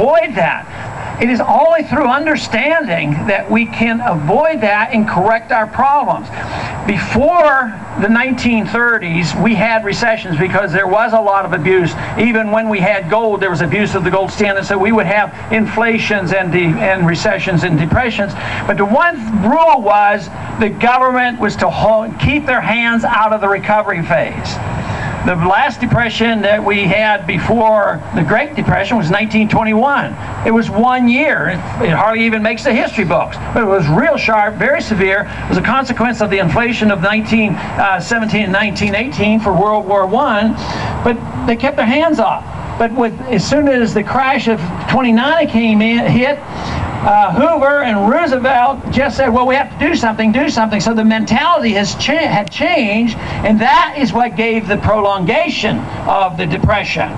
avoid that. It is only through understanding that we can avoid that and correct our problems. Before the 1930s, we had recessions because there was a lot of abuse. Even when we had gold, there was abuse of the gold standard, so we would have inflations and recessions and depressions. But the one rule was the government was to keep their hands out of the recovery phase. The last depression that we had before the Great Depression was 1921. It was 1 year. It hardly even makes the history books. But it was real sharp, very severe. It was a consequence of the inflation of 1917 and 1918 for World War I. But they kept their hands off. But as soon as the crash of 29 hit, Hoover and Roosevelt just said, well, we have to do something. So the mentality had changed, and that is what gave the prolongation of the Depression.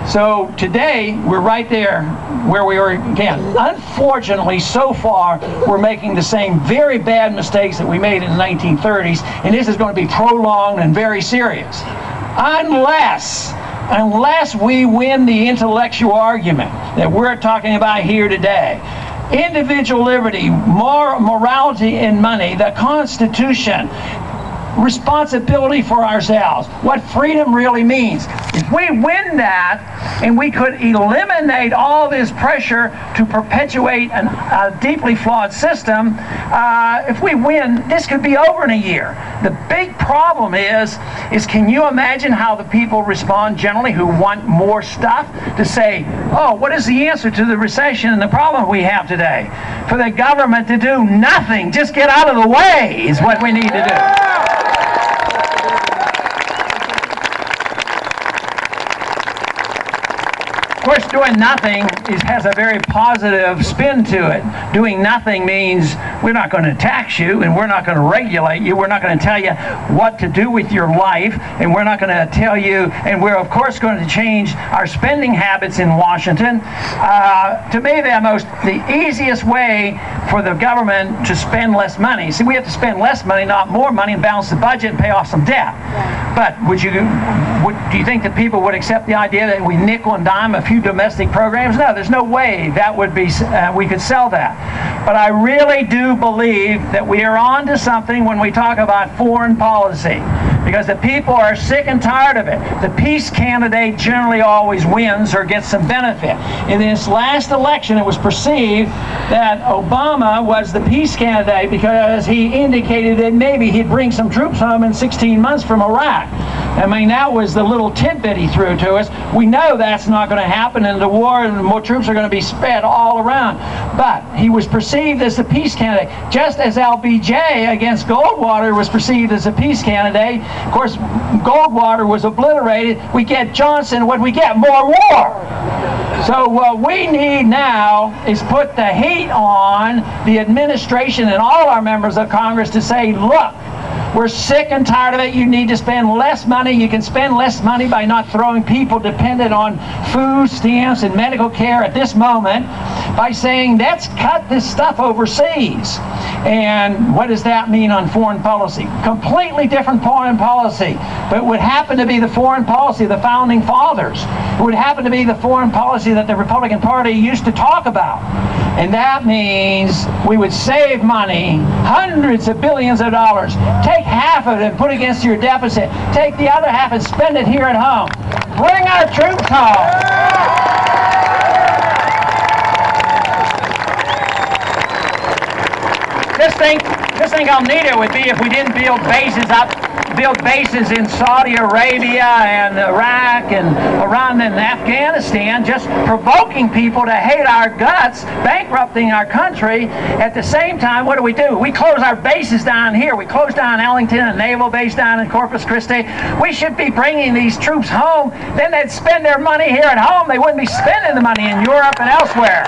So today, we're right there where we were again. Unfortunately, so far, we're making the same very bad mistakes that we made in the 1930s, and this is going to be prolonged and very serious. Unless we win the intellectual argument that we're talking about here today. Individual liberty, morality and money, the Constitution, responsibility for ourselves, what freedom really means. If we win that, and we could eliminate all this pressure to perpetuate a deeply flawed system, if we win, this could be over in a year. The big problem is can you imagine how the people respond generally who want more stuff to say, oh, what is the answer to the recession and the problem we have today? For the government to do nothing, just get out of the way is what we need to do. Of course, doing nothing has a very positive spin to it. Doing nothing means we're not going to tax you, and we're not going to regulate you. We're not going to tell you what to do with your life, and we're not going to tell you, and we're of course going to change our spending habits in Washington. To me, the easiest way for the government to spend less money. See, we have to spend less money, not more money, and balance the budget and pay off some debt. But do you think that people would accept the idea that we nickel and dime a few domestic programs? No, there's no way that would be we could sell that. But I really do believe that we are on to something when we talk about foreign policy, because the people are sick and tired of it. The peace candidate generally always wins or gets some benefit. In this last election, it was perceived that Obama was the peace candidate because he indicated that maybe he'd bring some troops home in 16 months from Iraq. I mean, that was the little tidbit he threw to us. We know that's not going to happen, and the war and more troops are going to be spread all around. But he was perceived as the peace candidate, just as LBJ against Goldwater was perceived as a peace candidate. Of course, Goldwater was obliterated. We get Johnson. What we get? More war. So what we need now is put the heat on the administration and all our members of Congress to say, look, we're sick and tired of it. You need to spend less money. You can spend less money by not throwing people dependent on food stamps and medical care at this moment by saying, let's cut this stuff overseas. And what does that mean on foreign policy? Completely different foreign policy. But it would happen to be the foreign policy of the Founding Fathers. It would happen to be the foreign policy that the Republican Party used to talk about. And that means we would save money, hundreds of billions of dollars. Take half of it and put it against your deficit. Take the other half and spend it here at home. Bring our troops home. Just think how neat it would be if we didn't build bases in Saudi Arabia and Iraq and Iran and Afghanistan, just provoking people to hate our guts, bankrupting our country. At the same time, what do? We close our bases down here. We close down Ellington, a naval base down in Corpus Christi. We should be bringing these troops home. Then they'd spend their money here at home. They wouldn't be spending the money in Europe and elsewhere.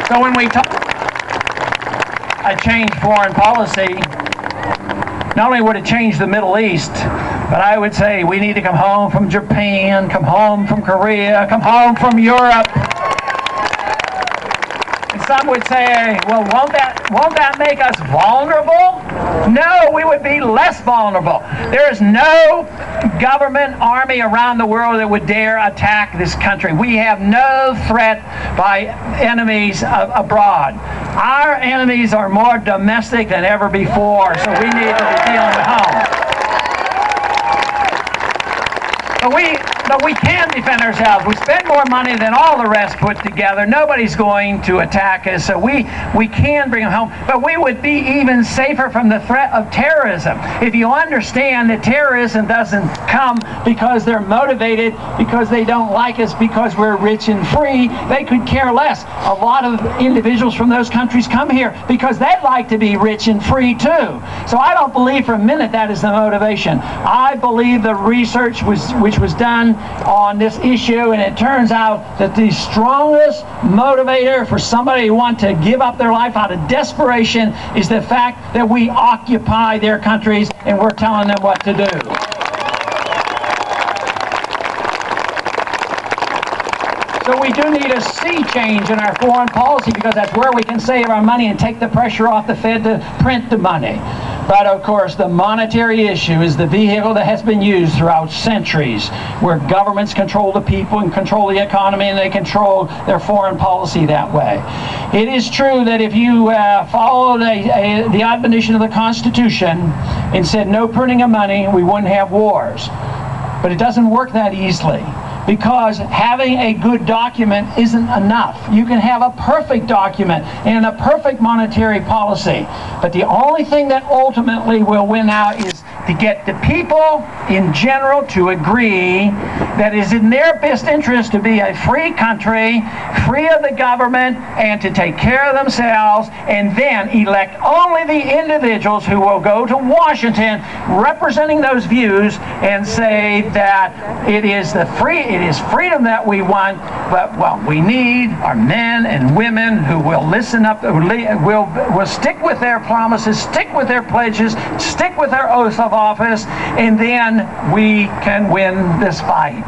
So when we talk a change foreign policy, not only would it change the Middle East, but I would say we need to come home from Japan, come home from Korea, come home from Europe. And some would say, well, won't that make us vulnerable? No, we would be less vulnerable. There is no government army around the world that would dare attack this country. We have no threat by enemies abroad. Our enemies are more domestic than ever before, so we need to be dealing at home. But we can defend ourselves. We spend more money than all the rest put together. Nobody's going to attack us, so we can bring them home. But we would be even safer from the threat of terrorism. If you understand that terrorism doesn't come because they're motivated, because they don't like us, because we're rich and free, they could care less. A lot of individuals from those countries come here because they'd like to be rich and free too. So I don't believe for a minute that is the motivation. I believe the research which was done on this issue, and it turns out that the strongest motivator for somebody who wants to give up their life out of desperation is the fact that we occupy their countries and we're telling them what to do. So we do need a sea change in our foreign policy, because that's where we can save our money and take the pressure off the Fed to print the money. But of course, the monetary issue is the vehicle that has been used throughout centuries, where governments control the people and control the economy, and they control their foreign policy that way. It is true that if you followed the admonition of the Constitution and said no printing of money, we wouldn't have wars. But it doesn't work that easily, because having a good document isn't enough. You can have a perfect document and a perfect monetary policy, but the only thing that ultimately will win out is to get the people in general to agree that it is in their best interest to be a free country, free of the government, and to take care of themselves, and then elect only the individuals who will go to Washington representing those views and say that it is freedom that we want, but what we need are men and women who will listen up, who will stick with their promises, stick with their pledges, stick with their oaths of office, and then we can win this fight.